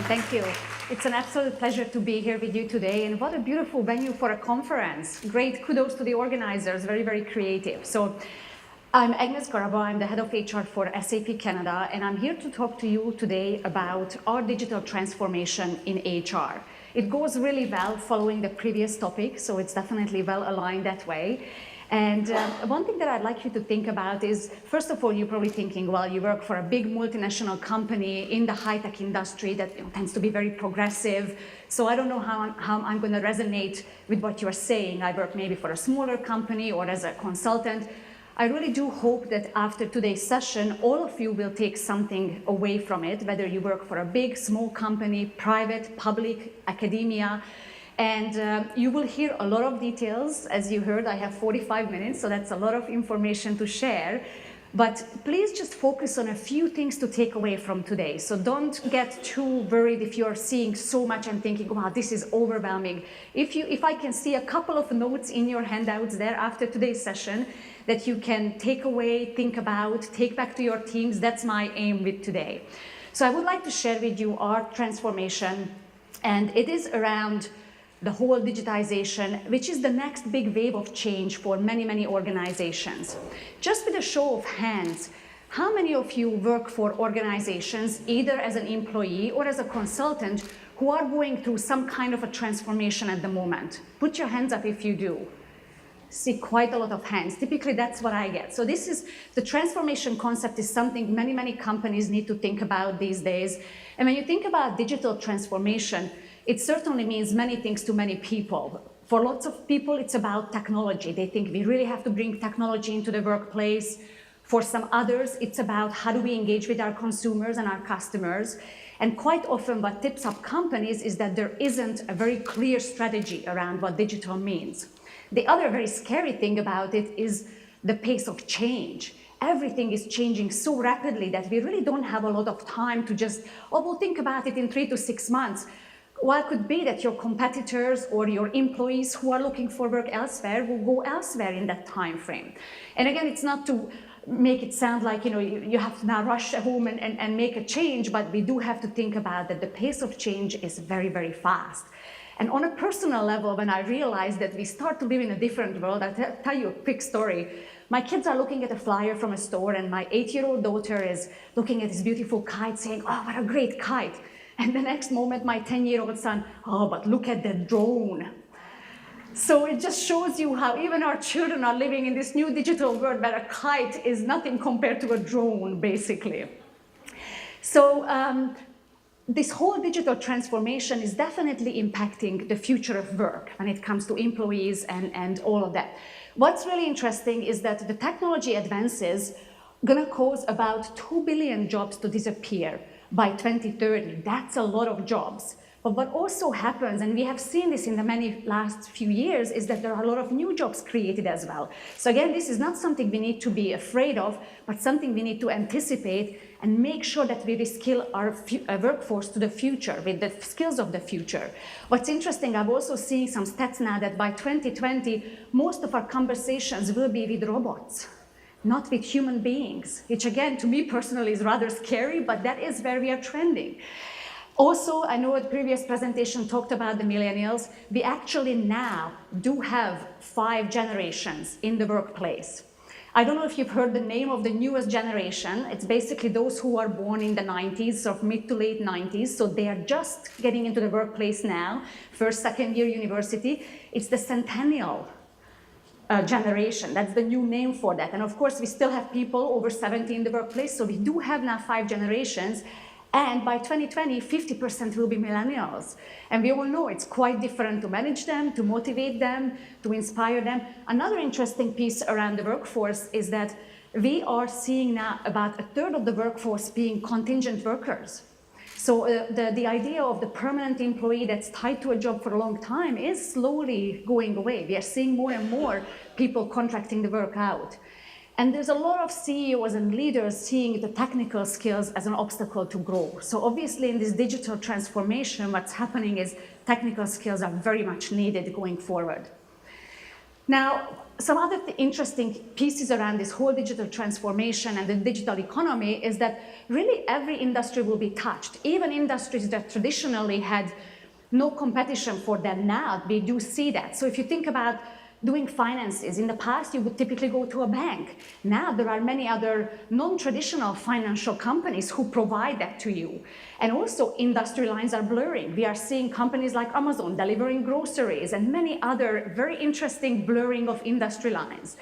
Thank you. It's an absolute pleasure to be here with you today, and what a beautiful venue for a conference. Great, kudos to the organizers, very, very creative. So I'm Agnes Garaba, I'm the head of HR for SAP Canada, and I'm here to talk to you today about our digital transformation in HR. It goes really well following the previous topic, so it's definitely well aligned that way. And one thing that I'd like you to think about is, first of all, you're probably thinking, well, you work for a big multinational company in the high-tech industry that tends to be very progressive. So I don't know how I'm going to resonate with what you're saying. I work maybe for a smaller company or as a consultant. I really do hope that after today's session, all of you will take something away from it, whether you work for a big, small company, private, public, academia. And you will hear a lot of details. As you heard, I have 45 minutes, so that's a lot of information to share. But please just focus on a few things to take away from today. So don't get too worried if you're seeing so much and thinking, wow, this is overwhelming. If I can see a couple of notes in your handouts there after today's session that you can take away, think about, take back to your teams, that's my aim with today. So I would like to share with you our transformation, and it is around the whole digitization, which is the next big wave of change for many, many organizations. Just with a show of hands, how many of you work for organizations, either as an employee or as a consultant, who are going through some kind of a transformation at the moment? Put your hands up if you do. See quite a lot of hands. Typically, that's what I get. So this is, the transformation concept is something many, many companies need to think about these days. And when you think about digital transformation, it certainly means many things to many people. For lots of people, it's about technology. They think we really have to bring technology into the workplace. For some others, it's about how do we engage with our consumers and our customers. And quite often what tips up companies is that there isn't a very clear strategy around what digital means. The other very scary thing about it is the pace of change. Everything is changing so rapidly that we really don't have a lot of time to just, oh, we'll think about it in 3 to 6 months. Well, it could be that your competitors or your employees who are looking for work elsewhere will go elsewhere in that time frame. And again, it's not to make it sound like you have to now rush home and make a change, but we do have to think about that the pace of change is very, very fast. And on a personal level, when I realized that we start to live in a different world, I'll tell you a quick story. My kids are looking at a flyer from a store, and my 8-year-old daughter is looking at this beautiful kite saying, oh, what a great kite. And the next moment, my 10-year-old son, oh, but look at the drone. So it just shows you how even our children are living in this new digital world where a kite is nothing compared to a drone, basically. So this whole digital transformation is definitely impacting the future of work when it comes to employees and all of that. What's really interesting is that the technology advances are going to cause about 2 billion jobs to disappear by 2030. That's a lot of jobs. But what also happens, and we have seen this in the many last few years, is that there are a lot of new jobs created as well. So again, this is not something we need to be afraid of, but something we need to anticipate and make sure that we reskill our workforce to the future with the skills of the future. What's interesting, I've also seen some stats now that by 2020, most of our conversations will be with robots, not with human beings, which again, to me personally is rather scary, but that is where we are trending. Also, I know a previous presentation talked about the millennials. We actually now do have 5 generations in the workplace. I don't know if you've heard the name of the newest generation. It's basically those who are born in the 90s, sort of mid to late 90s. So they are just getting into the workplace now, first, second year university. It's the centennial generation. That's the new name for that. And of course, we still have people over 70 in the workplace. So we do have now 5 generations. And by 2020, 50% will be millennials. And we all know it's quite different to manage them, to motivate them, to inspire them. Another interesting piece around the workforce is that we are seeing now about 1/3 of the workforce being contingent workers. So the idea of the permanent employee that's tied to a job for a long time is slowly going away. We are seeing more and more people contracting the work out. And there's a lot of CEOs and leaders seeing the technical skills as an obstacle to grow. So obviously in this digital transformation, what's happening is technical skills are very much needed going forward. Now, some other interesting pieces around this whole digital transformation and the digital economy is that really every industry will be touched. Even industries that traditionally had no competition for them now, we do see that. So if you think about doing finances, in the past you would typically go to a bank. Now there are many other non-traditional financial companies who provide that to you. And also industry lines are blurring. We are seeing companies like Amazon delivering groceries and many other very interesting blurring of industry lines.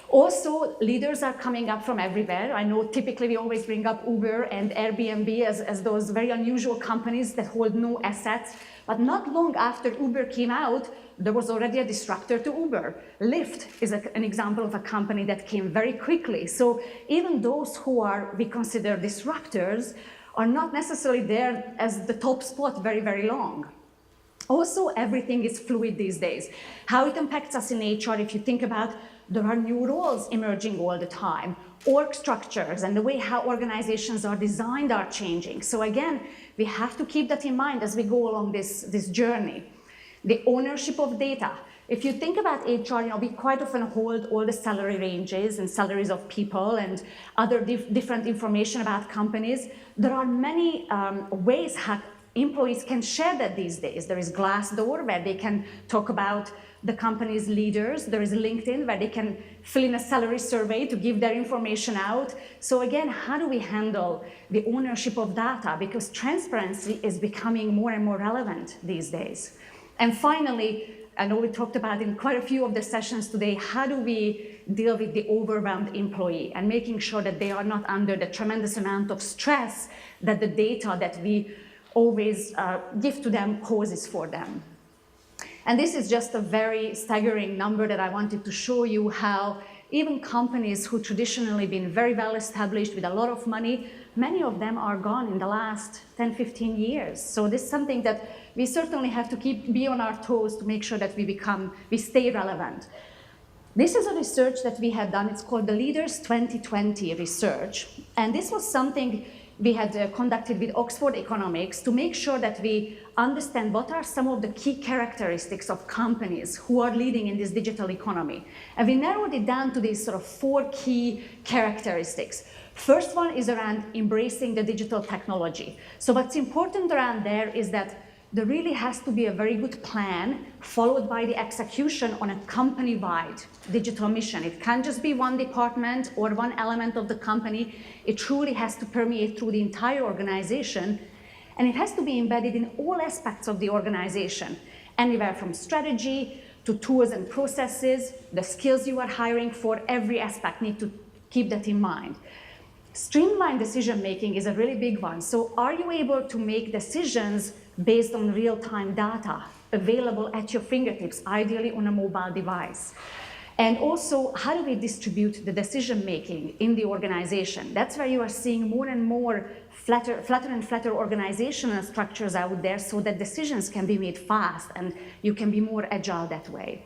Also, leaders are coming up from everywhere. I know typically we always bring up Uber and Airbnb as those very unusual companies that hold no assets. But not long after Uber came out, there was already a disruptor to Uber. Lyft is an example of a company that came very quickly. So even those who we consider disruptors are not necessarily there as the top spot very, very long. Also, everything is fluid these days. How it impacts us in HR, if you think about, there are new roles emerging all the time. Org structures and the way how organizations are designed are changing. So again, we have to keep that in mind as we go along this journey. The ownership of data. If you think about HR, we quite often hold all the salary ranges and salaries of people and other different information about companies. There are many ways how employees can share that these days. There is Glassdoor, where they can talk about the company's leaders. There is LinkedIn, where they can fill in a salary survey to give their information out. So again, how do we handle the ownership of data? Because transparency is becoming more and more relevant these days. And finally, I know we talked about in quite a few of the sessions today, how do we deal with the overwhelmed employee and making sure that they are not under the tremendous amount of stress that the data that we always give to them causes for them. And this is just a very staggering number that I wanted to show you how even companies who traditionally been very well established with a lot of money, many of them are gone in the last 10, 15 years. So this is something that we certainly have to be on our toes to make sure that we stay relevant. This is a research that we had done. It's called the Leaders 2020 research. And this was something we had conducted with Oxford Economics to make sure that we understand what are some of the key characteristics of companies who are leading in this digital economy. And we narrowed it down to these sort of 4 key characteristics. First one is around embracing the digital technology. So what's important around there is that there really has to be a very good plan followed by the execution on a company-wide digital mission. It can't just be one department or one element of the company. It truly has to permeate through the entire organization, and it has to be embedded in all aspects of the organization, anywhere from strategy to tools and processes, the skills you are hiring for. Every aspect need to keep that in mind. Streamlined decision-making is a really big one. So are you able to make decisions based on real-time data available at your fingertips, ideally on a mobile device? And also, how do we distribute the decision-making in the organization? That's where you are seeing more and more flatter and flatter organizational structures out there so that decisions can be made fast and you can be more agile that way.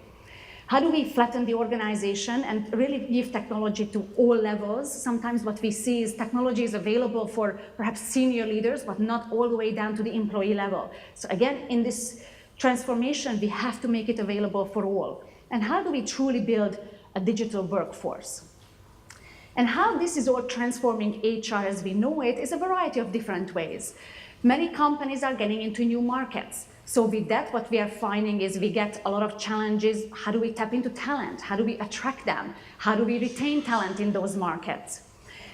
How do we flatten the organization and really give technology to all levels? Sometimes what we see is technology is available for perhaps senior leaders, but not all the way down to the employee level. So again, in this transformation, we have to make it available for all. And how do we truly build a digital workforce? And how this is all transforming HR as we know it is a variety of different ways. Many companies are getting into new markets. So with that, what we are finding is we get a lot of challenges. How do we tap into talent? How do we attract them? How do we retain talent in those markets?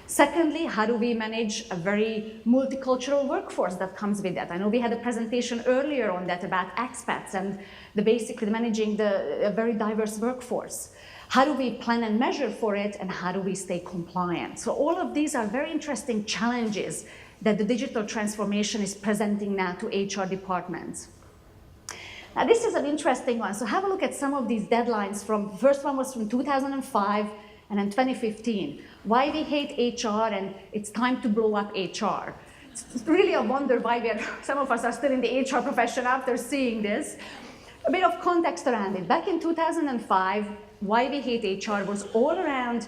Secondly, how do we manage a very multicultural workforce that comes with that? I know we had a presentation earlier on that about expats and basically managing a very diverse workforce. How do we plan and measure for it, and how do we stay compliant? So all of these are very interesting challenges that the digital transformation is presenting now to HR departments. Now this is an interesting one. So have a look at some of these deadlines. The first one was from 2005 and then 2015. Why we hate HR and it's time to blow up HR. It's really a wonder why some of us are still in the HR profession after seeing this. A bit of context around it. Back in 2005, why we hate HR was all around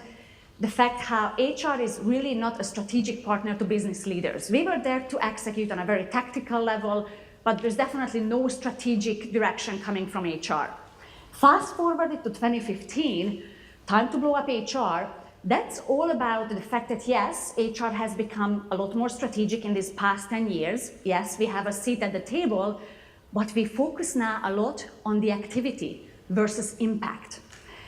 the fact how HR is really not a strategic partner to business leaders. We were there to execute on a very tactical level, but there's definitely no strategic direction coming from HR. Fast forward to 2015, time to blow up HR. That's all about the fact that yes, HR has become a lot more strategic in these past 10 years. Yes, we have a seat at the table, but we focus now a lot on the activity versus impact.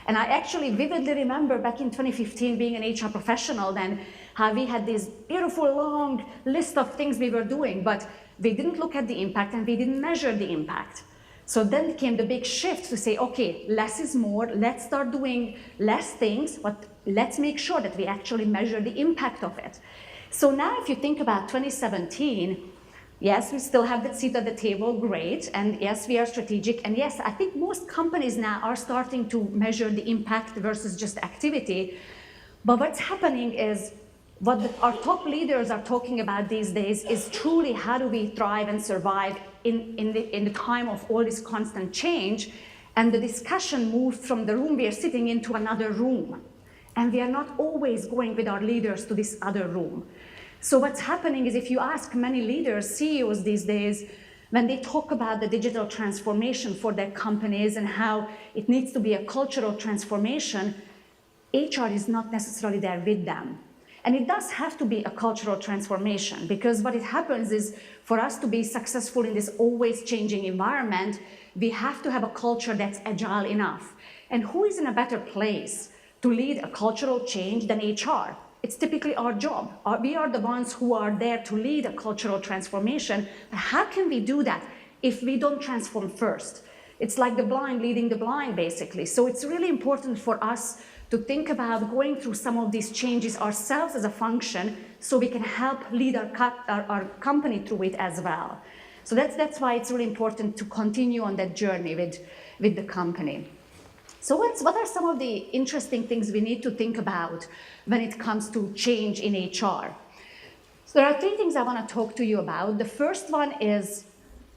And I actually vividly remember back in 2015 being an HR professional then, how we had this beautiful long list of things we were doing, but we didn't look at the impact and we didn't measure the impact. So then came the big shift to say, okay, less is more, let's start doing less things, but let's make sure that we actually measure the impact of it. So now if you think about 2017, yes, we still have that seat at the table, great, and yes, we are strategic, and yes, I think most companies now are starting to measure the impact versus just activity, but what's happening is what our top leaders are talking about these days is truly how do we thrive and survive in the time of all this constant change, and the discussion moved from the room we are sitting into another room, and we are not always going with our leaders to this other room. So what's happening is if you ask many leaders, CEOs these days, when they talk about the digital transformation for their companies and how it needs to be a cultural transformation, HR is not necessarily there with them. And it does have to be a cultural transformation, because what it happens is for us to be successful in this always changing environment, we have to have a culture that's agile enough. And who is in a better place to lead a cultural change than HR? It's typically our job. We are the ones who are there to lead a cultural transformation. But how can we do that if we don't transform first? It's like the blind leading the blind, basically. So it's really important for us to think about going through some of these changes ourselves as a function so we can help lead our company through it as well. So that's why it's really important to continue on that journey with the company. So what are some of the interesting things we need to think about when it comes to change in HR? So there are three things I want to talk to you about. The first one is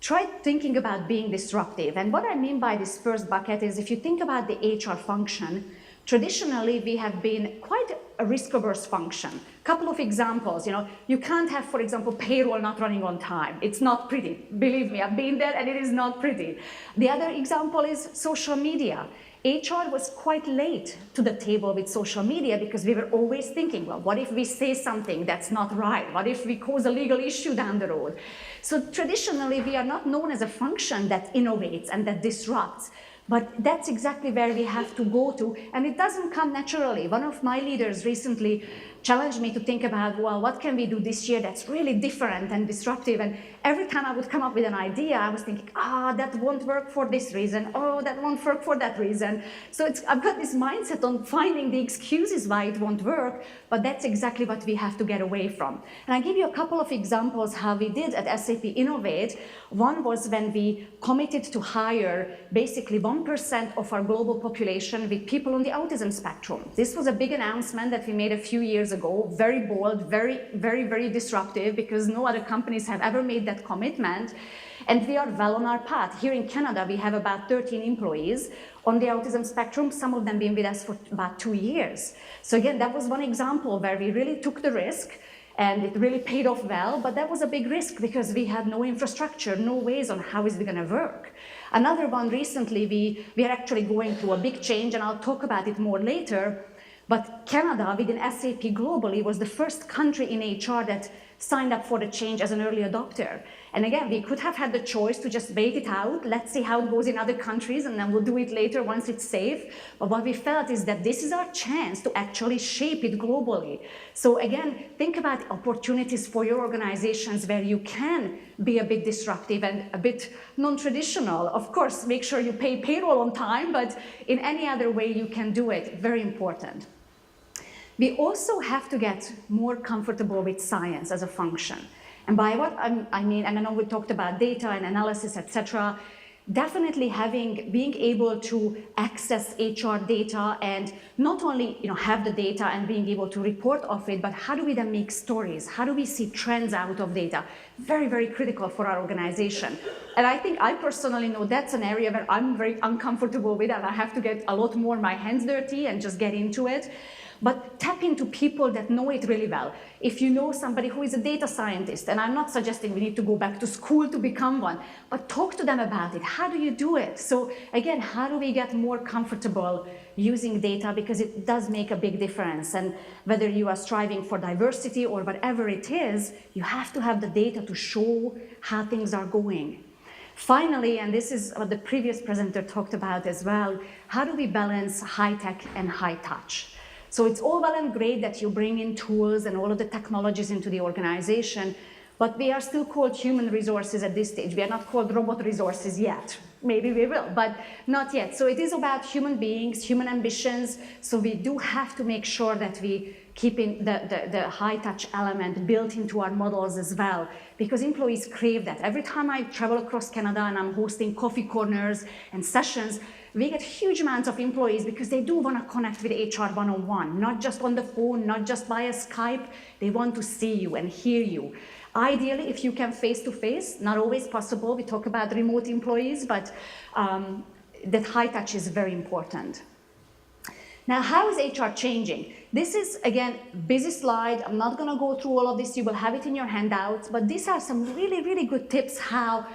try thinking about being disruptive. And what I mean by this first bucket is if you think about the HR function, traditionally, we have been quite a risk-averse function. A couple of examples, you can't have, for example, payroll not running on time. It's not pretty. Believe me, I've been there and it is not pretty. The other example is social media. HR was quite late to the table with social media because we were always thinking, well, what if we say something that's not right? What if we cause a legal issue down the road? So traditionally, we are not known as a function that innovates and that disrupts. But that's exactly where we have to go to, and it doesn't come naturally. One of my leaders recently challenged me to think about, well, what can we do this year that's really different and disruptive? And every time I would come up with an idea, I was thinking, that won't work for this reason. Oh, that won't work for that reason. So I've got this mindset on finding the excuses why it won't work, but that's exactly what we have to get away from. And I give you a couple of examples how we did at SAP Innovate. One was when we committed to hire basically 1% of our global population with people on the autism spectrum. This was a big announcement that we made a few years ago, very bold, very, very, very disruptive, because no other companies have ever made that commitment. And we are well on our path. Here in Canada, we have about 13 employees on the autism spectrum, some of them been with us for about 2 years. So again, that was one example where we really took the risk, and it really paid off well, but that was a big risk because we had no infrastructure, no ways on how is it going to work. Another one recently, we are actually going through a big change, and I'll talk about it more later, but Canada within SAP globally was the first country in HR that signed up for the change as an early adopter. And again, we could have had the choice to just wait it out, let's see how it goes in other countries, and then we'll do it later once it's safe. But what we felt is that this is our chance to actually shape it globally. So again, think about opportunities for your organizations where you can be a bit disruptive and a bit non-traditional. Of course, make sure you pay payroll on time, but in any other way you can do it, very important. We also have to get more comfortable with science as a function. And by what I mean, and I know we talked about data and analysis, etc., definitely being able to access HR data and not only have the data and being able to report off it, but how do we then make stories? How do we see trends out of data? Very, very critical for our organization. And I think I personally know that's an area where I'm very uncomfortable with, and I have to get a lot more my hands dirty and just get into it. but tap into people that know it really well. If you know somebody who is a data scientist, and I'm not suggesting we need to go back to school to become one, but talk to them about it. How do you do it? So again, how do we get more comfortable using data, because it does make a big difference. And whether you are striving for diversity or whatever it is, you have to have the data to show how things are going. Finally, and this is what the previous presenter talked about as well, how do we balance high tech and high touch? So it's all well and great that you bring in tools and all of the technologies into the organization, but we are still called human resources at this stage. We are not called robot resources yet. Maybe we will, but not yet. So it is about human beings, human ambitions. So we do have to make sure that we keep in the high touch element built into our models as well, because employees crave that. Every time I travel across Canada and I'm hosting coffee corners and sessions, we get huge amounts of employees because they do want to connect with HR one-on-one, not just on the phone, not just via Skype. They want to see you and hear you. Ideally, if you can face-to-face, not always possible. We talk about remote employees, but that high touch is very important. Now, how is HR changing? This is, again, busy slide. I'm not going to go through all of this. You will have it in your handouts, but these are some really, really good tips how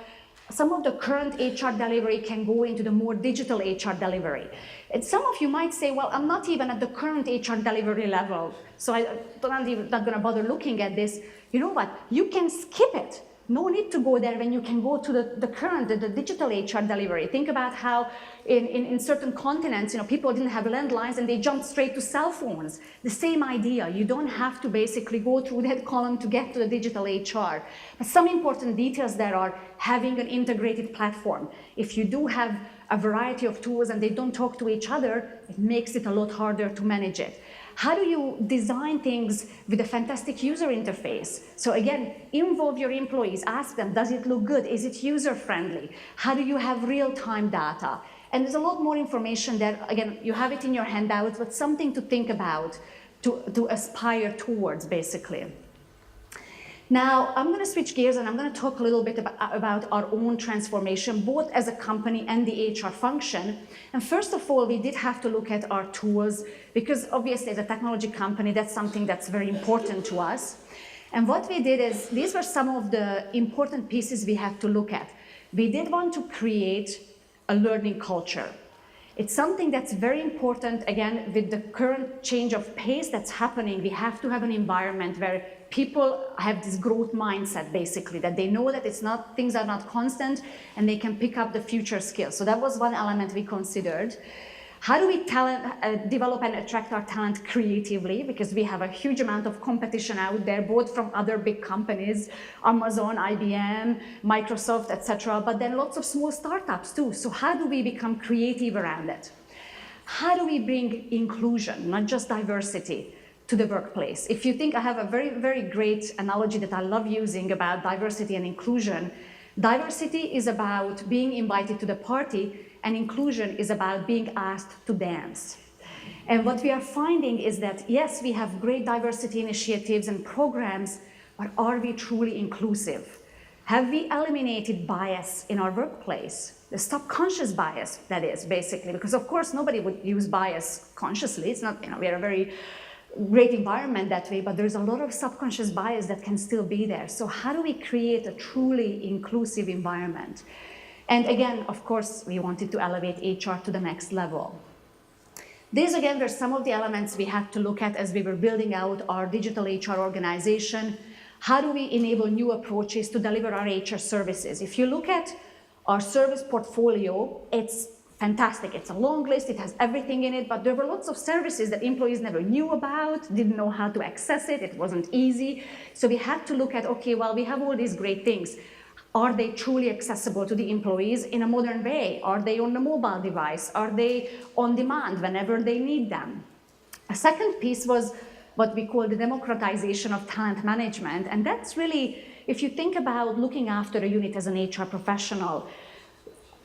some of the current HR delivery can go into the more digital HR delivery. And some of you might say, well, I'm not even at the current HR delivery level, so I'm not going to bother looking at this. You know what? You can skip it. No need to go there when you can go to the current, the digital HR delivery. Think about how in certain continents, people didn't have landlines and they jumped straight to cell phones. The same idea. You don't have to basically go through that column to get to the digital HR. But some important details there are having an integrated platform. If you do have a variety of tools and they don't talk to each other, it makes it a lot harder to manage it. How do you design things with a fantastic user interface? So again, involve your employees, ask them, does it look good? Is it user-friendly? How do you have real-time data? And there's a lot more information there. Again, you have it in your handouts, but something to think about, to aspire towards, basically. Now, I'm going to switch gears and I'm going to talk a little bit about our own transformation, both as a company and the HR function. And first of all, we did have to look at our tools, because obviously as a technology company, that's something that's very important to us. And what we did is, these were some of the important pieces we had to look at. We did want to create a learning culture. It's something that's very important. Again, with the current change of pace that's happening, we have to have an environment where people have this growth mindset, basically, that they know that things are not constant and they can pick up the future skills. So that was one element we considered. How do we develop and attract our talent creatively? Because we have a huge amount of competition out there, both from other big companies, Amazon, IBM, Microsoft, etc., but then lots of small startups too. So how do we become creative around it? How do we bring inclusion, not just diversity, to the workplace? If you think, I have a very, very great analogy that I love using about diversity and inclusion. Diversity is about being invited to the party, and inclusion is about being asked to dance. And what we are finding is that, yes, we have great diversity initiatives and programs, but are we truly inclusive? Have we eliminated bias in our workplace? The subconscious bias, that is, basically, because of course nobody would use bias consciously. It's not, we are a very great environment that way, but there's a lot of subconscious bias that can still be there. So how do we create a truly inclusive environment? And again, of course, we wanted to elevate HR to the next level. These, again, were some of the elements we had to look at as we were building out our digital HR organization. How do we enable new approaches to deliver our HR services? If you look at our service portfolio, it's fantastic. It's a long list. It has everything in it, but there were lots of services that employees never knew about, didn't know how to access it. It wasn't easy. So we had to look at, okay, well, we have all these great things. Are they truly accessible to the employees in a modern way? Are they on a mobile device? Are they on demand whenever they need them? A second piece was what we call the democratization of talent management. And that's really, if you think about looking after a unit as an HR professional,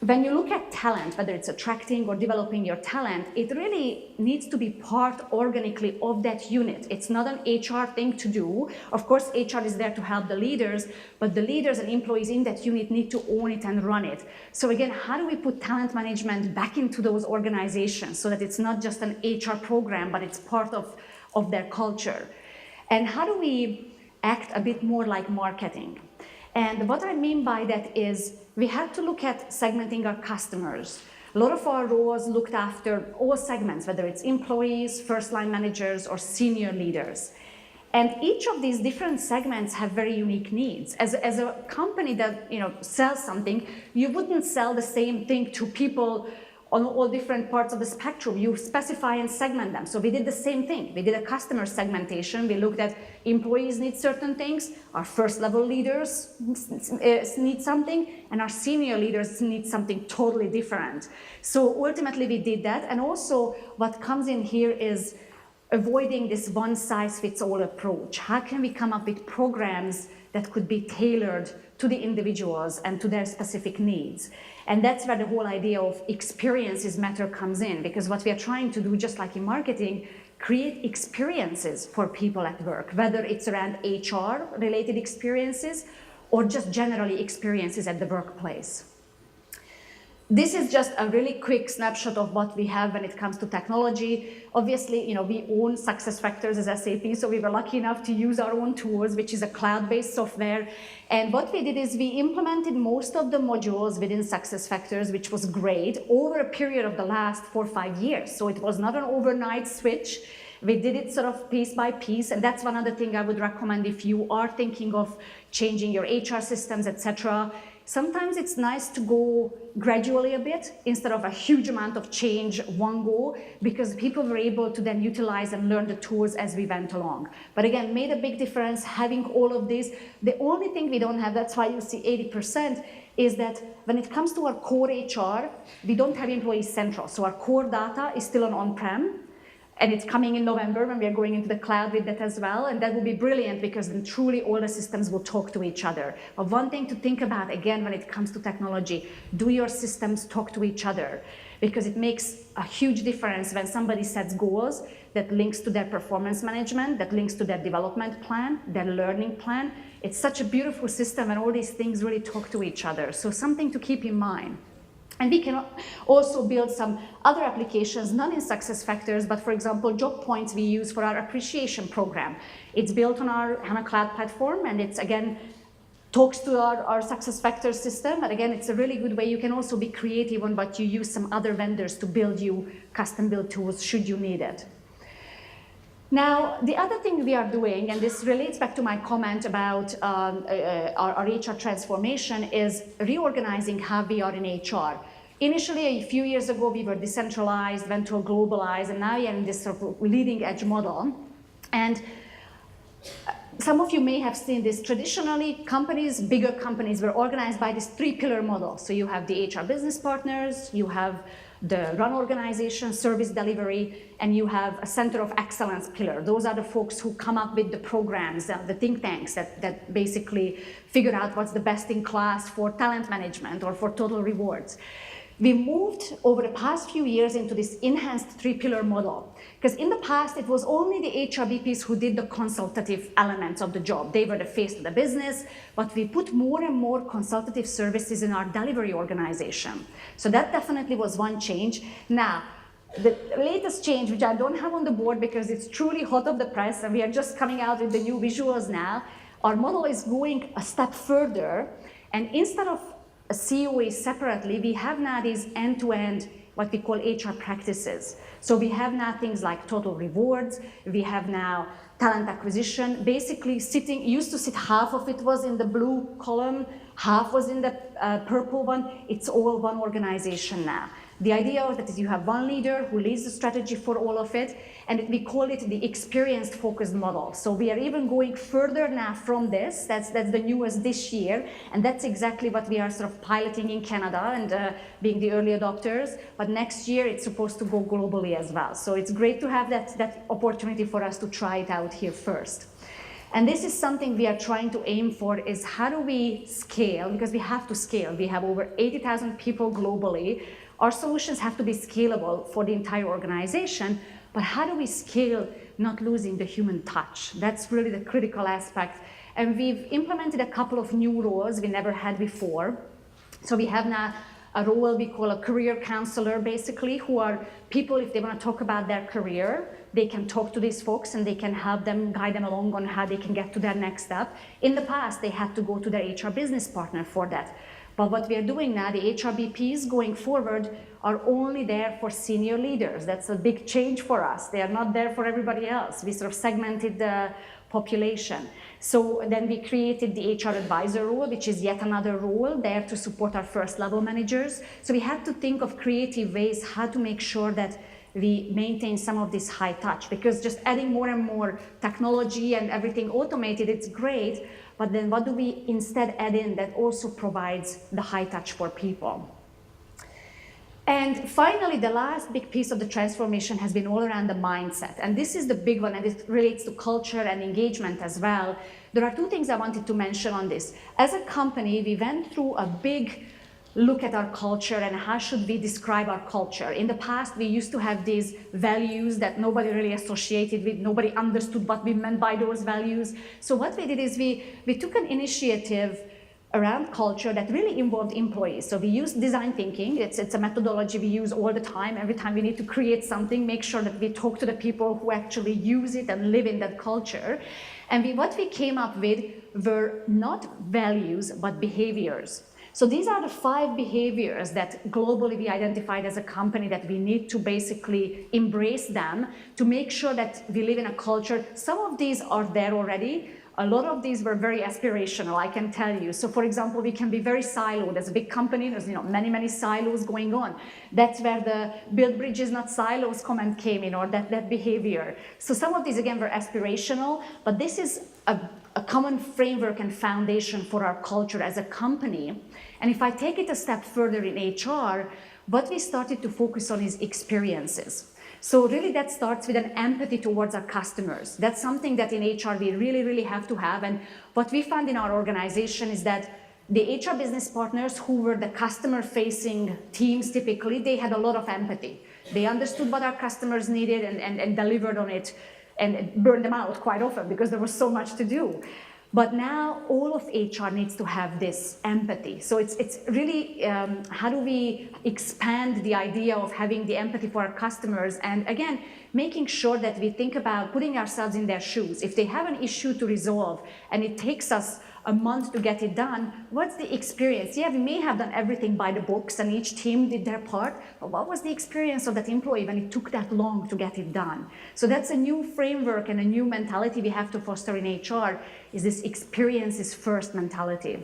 when you look at talent, whether it's attracting or developing your talent, it really needs to be part organically of that unit. It's not an HR thing to do. Of course, HR is there to help the leaders, but the leaders and employees in that unit need to own it and run it. So again, how do we put talent management back into those organizations so that it's not just an HR program, but it's part of their culture? And how do we act a bit more like marketing? And what I mean by that is we had to look at segmenting our customers. A lot of our roles looked after all segments, whether it's employees, first-line managers, or senior leaders. And each of these different segments have very unique needs. As a company that sells something, you wouldn't sell the same thing to people on all different parts of the spectrum. You specify and segment them. So we did the same thing. We did a customer segmentation. We looked at employees need certain things, our first level leaders need something, and our senior leaders need something totally different. So ultimately we did that. And also what comes in here is avoiding this one size fits all approach. How can we come up with programs that could be tailored to the individuals and to their specific needs? And that's where the whole idea of experiences matter comes in, because what we are trying to do, just like in marketing, create experiences for people at work, whether it's around HR related experiences or just generally experiences at the workplace. This is just a really quick snapshot of what we have when it comes to technology. Obviously, we own SuccessFactors as SAP, so we were lucky enough to use our own tools, which is a cloud-based software. And what we did is we implemented most of the modules within SuccessFactors, which was great, over a period of the last 4 or 5 years. So it was not an overnight switch. We did it sort of piece by piece, and that's one other thing I would recommend if you are thinking of changing your HR systems, etc. Sometimes it's nice to go gradually a bit instead of a huge amount of change one go, because people were able to then utilize and learn the tools as we went along. But again, made a big difference having all of this. The only thing we don't have, that's why you see 80%, is that when it comes to our core HR, we don't have Employee Central. So our core data is still on-prem. And it's coming in November when we are going into the cloud with that as well. And that will be brilliant, because then truly all the systems will talk to each other. But one thing to think about, again, when it comes to technology, do your systems talk to each other? Because it makes a huge difference when somebody sets goals that links to their performance management, that links to their development plan, their learning plan. It's such a beautiful system, and all these things really talk to each other. So something to keep in mind. And we can also build some other applications, not in SuccessFactors, but for example, job points we use for our appreciation program. It's built on our HANA Cloud platform, and it's, again, talks to our SuccessFactors system. And again, it's a really good way. You can also be creative on what you use some other vendors to build you custom-built tools should you need it. Now, the other thing we are doing, and this relates back to my comment about our HR transformation, is reorganizing how we are in HR. Initially, a few years ago, we were decentralized, went to a globalized, and now we are in this sort of leading edge model. And some of you may have seen this. Traditionally, companies, bigger companies, were organized by this 3-pillar model. So you have the HR business partners, you have the run organization, service delivery, and you have a center of excellence pillar. Those are the folks who come up with the programs, the think tanks that basically figure out what's the best in class for talent management or for total rewards. We moved over the past few years into this enhanced 3-pillar model. Because in the past, it was only the HR VPs who did the consultative elements of the job. They were the face of the business, but we put more and more consultative services in our delivery organization. So that definitely was one change. Now, the latest change, which I don't have on the board because it's truly hot off the press, and we are just coming out with the new visuals now, our model is going a step further, and instead of COE separately, we have now these end-to-end, what we call HR practices. So we have now things like total rewards, we have now talent acquisition, basically sitting, used to sit, half of it was in the blue column, half was in the purple one. It's all one organization now. The idea of that is you have one leader who leads the strategy for all of it, and we call it the experienced focused model. So we are even going further now from this. That's the newest this year, and that's exactly what we are sort of piloting in Canada and being the early adopters. But next year it's supposed to go globally as well. So it's great to have that opportunity for us to try it out here first. And this is something we are trying to aim for, is how do we scale, because we have to scale. We have over 80,000 people globally. Our solutions have to be scalable for the entire organization, but how do we scale not losing the human touch? That's really the critical aspect. And we've implemented a couple of new roles we never had before. So we have now a role we call a career counselor, basically, who are people, if they want to talk about their career, they can talk to these folks and they can help them, guide them along on how they can get to their next step. In the past, they had to go to their HR business partner for that. But what we are doing now, the HRBPs going forward are only there for senior leaders. That's a big change for us. They are not there for everybody else. We sort of segmented the population. So then we created the HR advisor role, which is yet another role there to support our first level managers. So we had to think of creative ways how to make sure that we maintain some of this high touch, because just adding more and more technology and everything automated, it's great, but then what do we instead add in that also provides the high touch for people? And finally, the last big piece of the transformation has been all around the mindset. And this is the big one, and it relates to culture and engagement as well. There are two things I wanted to mention on this. As a company, we went through a big look at our culture and how should we describe our culture. In the past, we used to have these values that nobody really associated with, nobody understood what we meant by those values. So what we did is we took an initiative around culture that really involved employees. So we use design thinking. It's a methodology we use all the time. Every time we need to create something, make sure that we talk to the people who actually use it and live in that culture. And what we came up with were not values, but behaviors. So these are the 5 behaviors that globally we identified as a company that we need to basically embrace them to make sure that we live in a culture. Some of these are there already. A lot of these were very aspirational, I can tell you. So for example, we can be very siloed. As a big company, there's many silos going on. That's where the build bridges, not silos comment came in, or that behavior. So some of these, again, were aspirational, but this is a common framework and foundation for our culture as a company. And if I take it a step further in HR, what we started to focus on is experiences. So really that starts with an empathy towards our customers. That's something that in HR we really have to have. And what we found in our organization is that the HR business partners who were the customer-facing teams typically, they had a lot of empathy. They understood what our customers needed and delivered on it, and it burned them out quite often because there was so much to do. But now all of HR needs to have this empathy. So it's really, how do we expand the idea of having the empathy for our customers? And again, making sure that we think about putting ourselves in their shoes. If they have an issue to resolve and it takes us a month to get it done, what's the experience? Yeah, we may have done everything by the books and each team did their part, but what was the experience of that employee when it took that long to get it done? So that's a new framework and a new mentality we have to foster in HR, is this experiences first mentality.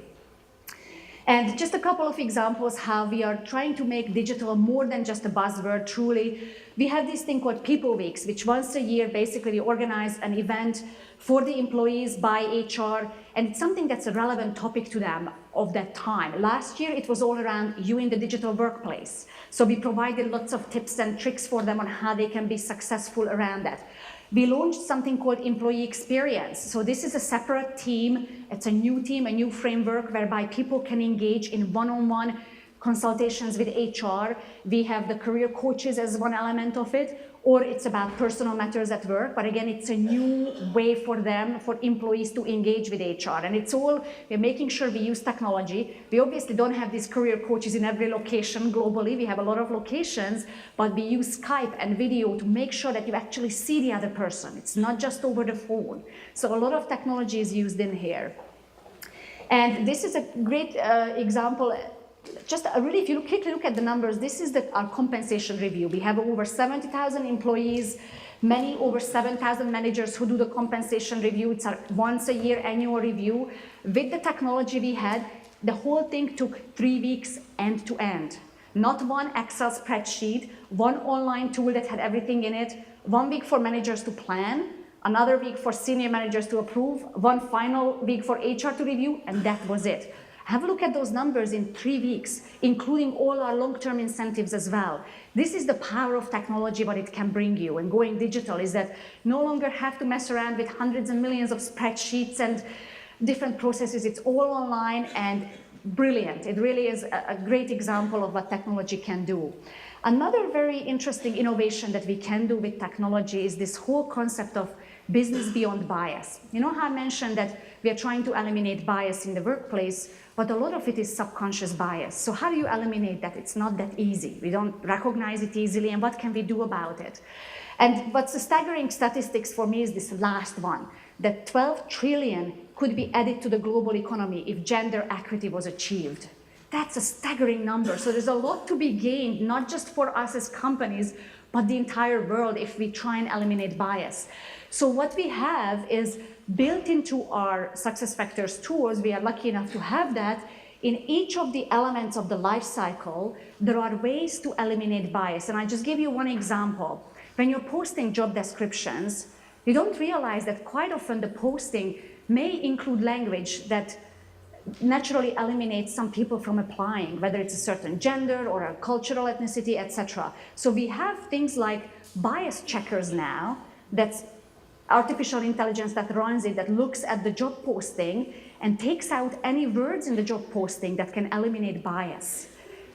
And just a couple of examples how we are trying to make digital more than just a buzzword, truly. We have this thing called People Weeks, which once a year basically organize an event for the employees by HR, and it's something that's a relevant topic to them of that time. Last year, it was all around you in the digital workplace. So we provided lots of tips and tricks for them on how they can be successful around that. We launched something called Employee Experience. So this is a separate team. It's a new framework whereby people can engage in one-on-one consultations with HR. We have the career coaches as one element of it, or it's about personal matters at work. But again, it's a new way for them, for employees to engage with HR. And it's all, we're making sure we use technology. We obviously don't have these career coaches in every location globally. We have a lot of locations, but we use Skype and video to make sure that you actually see the other person. It's not just over the phone. So a lot of technology is used in here. And this is a great example. Just really, if you quickly look at the numbers, this is our compensation review. We have over 70,000 employees, many over 7,000 managers who do the compensation review. It's a once a year annual review. With the technology we had, the whole thing took 3 weeks end to end. Not one Excel spreadsheet, one online tool that had everything in it, 1 week for managers to plan, another week for senior managers to approve, one final week for HR to review, and that was it. Have a look at those numbers in 3 weeks, including all our long-term incentives as well. This is the power of technology, what it can bring you. And going digital is that no longer have to mess around with hundreds and millions of spreadsheets and different processes. It's all online and brilliant. It really is a great example of what technology can do. Another very interesting innovation that we can do with technology is this whole concept of business beyond bias. You know how I mentioned that we are trying to eliminate bias in the workplace, but a lot of it is subconscious bias. So how do you eliminate that? It's not that easy. We don't recognize it easily, and what can we do about it? And what's the staggering statistics for me is this last one, that 12 trillion could be added to the global economy if gender equity was achieved. That's a staggering number. So there's a lot to be gained, not just for us as companies, but the entire world if we try and eliminate bias. So what we have is built into our SuccessFactors tools, we are lucky enough to have that. In each of the elements of the life cycle, there are ways to eliminate bias. And I just give you one example. When you're posting job descriptions, you don't realize that quite often the posting may include language that naturally eliminates some people from applying, whether it's a certain gender or a cultural ethnicity, etc. So we have things like bias checkers now, that's artificial intelligence that runs it, that looks at the job posting and takes out any words in the job posting that can eliminate bias.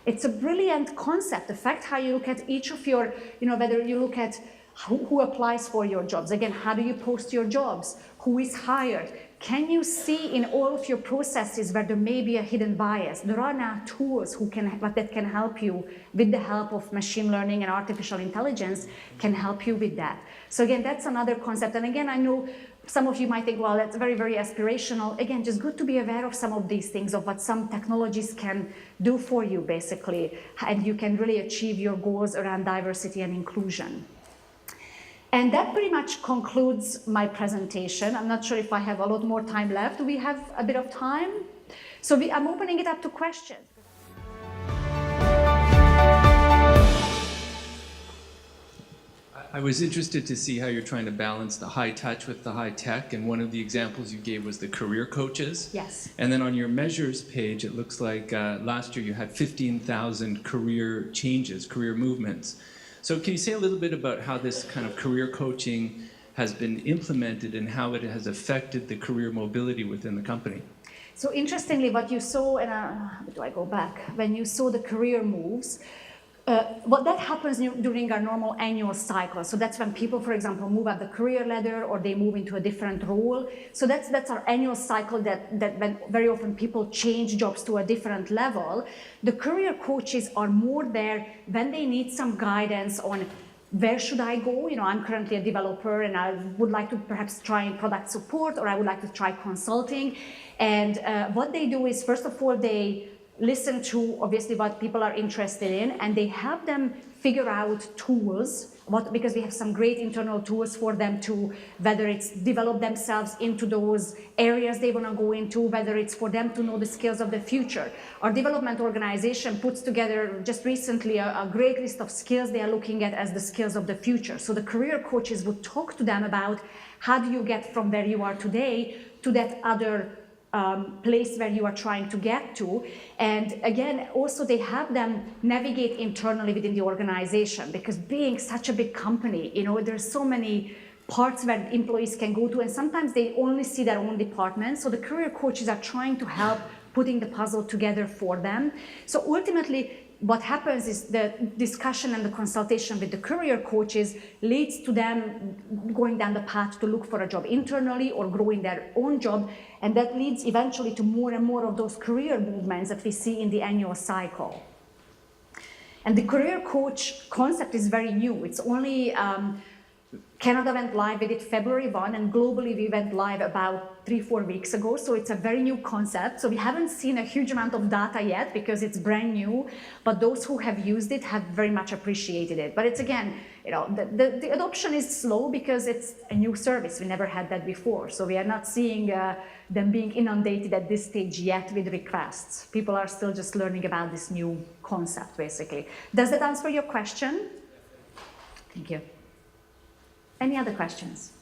It's a brilliant concept. The fact how you look at each of your, whether you look at who applies for your jobs, again, how do you post your jobs, who is hired, can you see in all of your processes where there may be a hidden bias? There are now tools that can help you with the help of machine learning and artificial intelligence can help you with that. So again, that's another concept. And again, I know some of you might think, well, that's very, very aspirational. Again, just good to be aware of some of these things, of what some technologies can do for you, basically. And you can really achieve your goals around diversity and inclusion. And that pretty much concludes my presentation. I'm not sure if I have a lot more time left. Do we have a bit of time? So I'm opening it up to questions. I was interested to see how you're trying to balance the high touch with the high tech, and one of the examples you gave was the career coaches. Yes. And then on your measures page, it looks like last year you had 15,000 career changes, career movements. So can you say a little bit about how this kind of career coaching has been implemented and how it has affected the career mobility within the company? So interestingly, what you saw, and do I go back? When you saw the career moves, what that happens during our normal annual cycle. So that's when people, for example, move up the career ladder or they move into a different role. So that's our annual cycle that when very often people change jobs to a different level. The career coaches are more there when they need some guidance on where should I go? I'm currently a developer and I would like to perhaps try product support, or I would like to try consulting. And what they do is, first of all, they listen to obviously what people are interested in, and they help them figure out tools, because we have some great internal tools for them to, whether it's develop themselves into those areas they want to go into, whether it's for them to know the skills of the future. Our development organization puts together just recently a great list of skills they are looking at as the skills of the future. So the career coaches would talk to them about how do you get from where you are today to that other place where you are trying to get to. And again, also they help them navigate internally within the organization, because being such a big company, there's so many parts where employees can go to, and sometimes they only see their own department. So the career coaches are trying to help putting the puzzle together for them. So ultimately, what happens is the discussion and the consultation with the career coaches leads to them going down the path to look for a job internally or growing their own job. And that leads eventually to more and more of those career movements that we see in the annual cycle. And the career coach concept is very new. It's only, Canada went live with it February 1, and globally we went live about 3-4 weeks ago. So it's a very new concept. So we haven't seen a huge amount of data yet because it's brand new, but those who have used it have very much appreciated it. But it's again, the adoption is slow because it's a new service. We never had that before. So we are not seeing them being inundated at this stage yet with requests. People are still just learning about this new concept, basically. Does that answer your question? Thank you. Any other questions?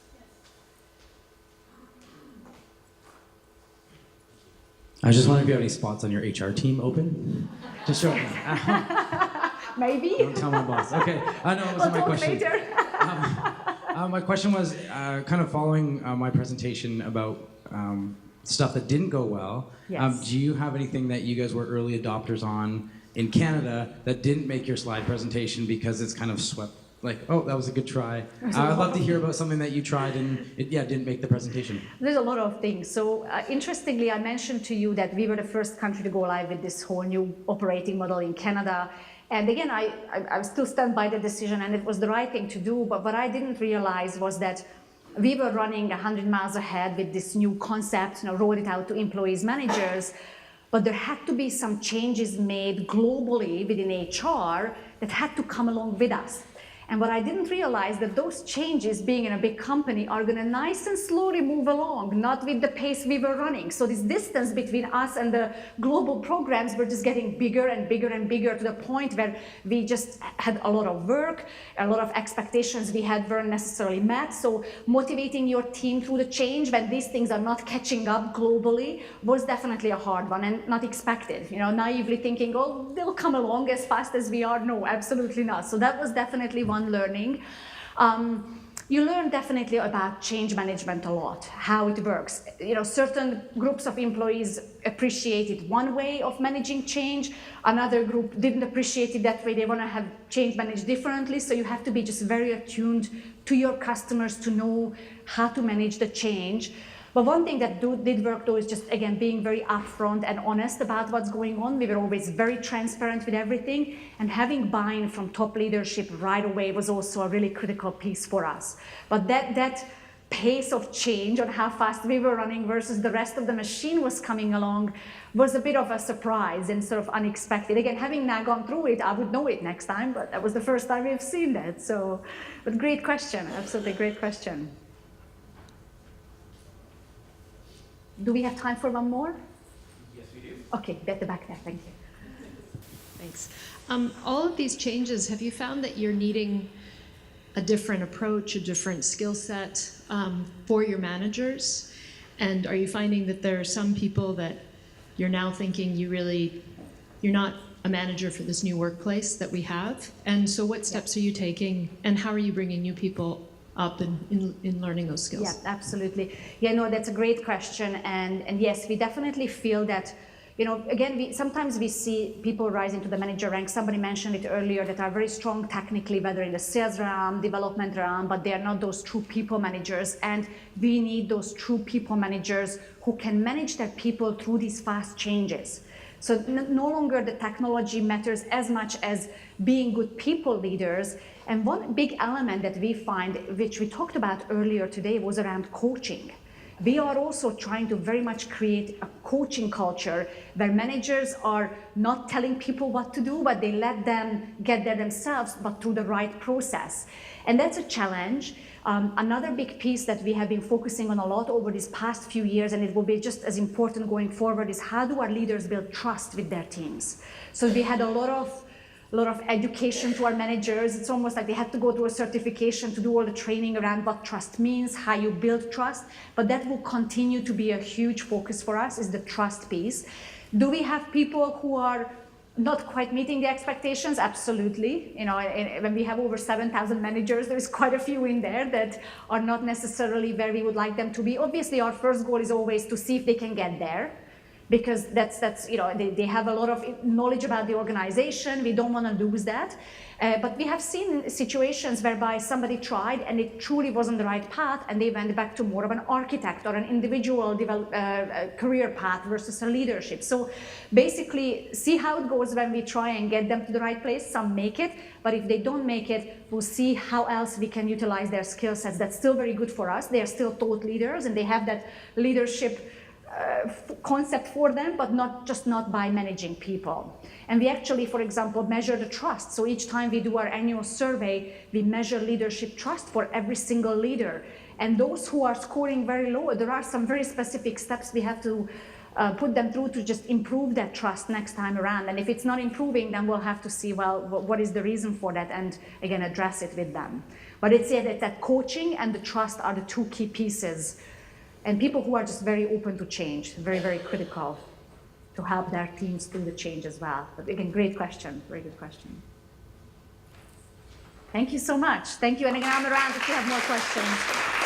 I just wonder if you have any spots on your HR team open. Just show me. Maybe. Don't tell my boss. Okay. No, it wasn't my question. Later. My question was kind of following my presentation about stuff that didn't go well. Yes. Do you have anything that you guys were early adopters on in Canada that didn't make your slide presentation because it's kind of swept? Like, oh, that was a good try. I'd love to hear about something that you tried and it didn't make the presentation. There's a lot of things. So interestingly, I mentioned to you that we were the first country to go live with this whole new operating model in Canada. And again, I still stand by the decision, and it was the right thing to do. But what I didn't realize was that we were running 100 miles ahead with this new concept, rolled it out to employees, managers. But there had to be some changes made globally within HR that had to come along with us. And what I didn't realize that those changes, being in a big company, are going to nice and slowly move along, not with the pace we were running. So this distance between us and the global programs were just getting bigger and bigger and bigger, to the point where we just had a lot of work, a lot of expectations we had weren't necessarily met. So motivating your team through the change when these things are not catching up globally was definitely a hard one and not expected. Naively thinking, oh, they'll come along as fast as we are. No, absolutely not. So that was definitely one learning. You learn definitely about change management a lot, how it works. Certain groups of employees appreciated one way of managing change. Another group didn't appreciate it that way. They want to have change managed differently. So you have to be just very attuned to your customers to know how to manage the change. But one thing that did work, though, is just, again, being very upfront and honest about what's going on. We were always very transparent with everything, and having buy-in from top leadership right away was also a really critical piece for us. But that pace of change on how fast we were running versus the rest of the machine was coming along was a bit of a surprise and sort of unexpected. Again, having now gone through it, I would know it next time, but that was the first time we've seen that. So, but great question, absolutely great question. Do we have time for one more? Yes, we do. Okay, at the back there, thank you. Thanks. All of these changes, have you found that you're needing a different approach, a different skill set for your managers? And are you finding that there are some people that you're now thinking you're not a manager for this new workplace that we have? And so what steps are you taking, and how are you bringing new people up in learning those skills? Yeah, absolutely. Yeah, no, that's a great question. And yes, we definitely feel that, again, sometimes we see people rise into the manager ranks. Somebody mentioned it earlier, that are very strong technically, whether in the sales realm, development realm, but they are not those true people managers. And we need those true people managers who can manage their people through these fast changes. So no longer the technology matters as much as being good people leaders. And one big element that we find, which we talked about earlier today, was around coaching. We are also trying to very much create a coaching culture where managers are not telling people what to do, but they let them get there themselves, but through the right process. And that's a challenge. Another big piece that we have been focusing on a lot over these past few years, and it will be just as important going forward, is how do our leaders build trust with their teams? So we had a lot of education to our managers. It's almost like they had to go through a certification to do all the training around what trust means, how you build trust. But that will continue to be a huge focus for us, is the trust piece. Do we have people who are not quite meeting the expectations? Absolutely. When we have over 7,000 managers, there's quite a few in there that are not necessarily where we would like them to be. Obviously, our first goal is always to see if they can get there, because they have a lot of knowledge about the organization. We don't want to lose that. But we have seen situations whereby somebody tried and it truly wasn't the right path, and they went back to more of an architect or an individual career path versus a leadership. So basically, see how it goes when we try and get them to the right place. Some make it, but if they don't make it, we'll see how else we can utilize their skill sets. That's still very good for us. They are still thought leaders, and they have that leadership concept for them, but not by managing people. And we actually, for example, measure the trust. So each time we do our annual survey, we measure leadership trust for every single leader. And those who are scoring very low, there are some very specific steps we have to put them through to just improve that trust next time around. And if it's not improving, then we'll have to see, well, what is the reason for that, and again, address it with them. But it's that coaching and the trust are the two key pieces. And people who are just very open to change, very, very critical. to help their teams through the change as well. But again, great question, very good question. Thank you so much. Thank you, and again, on the round if you have more questions.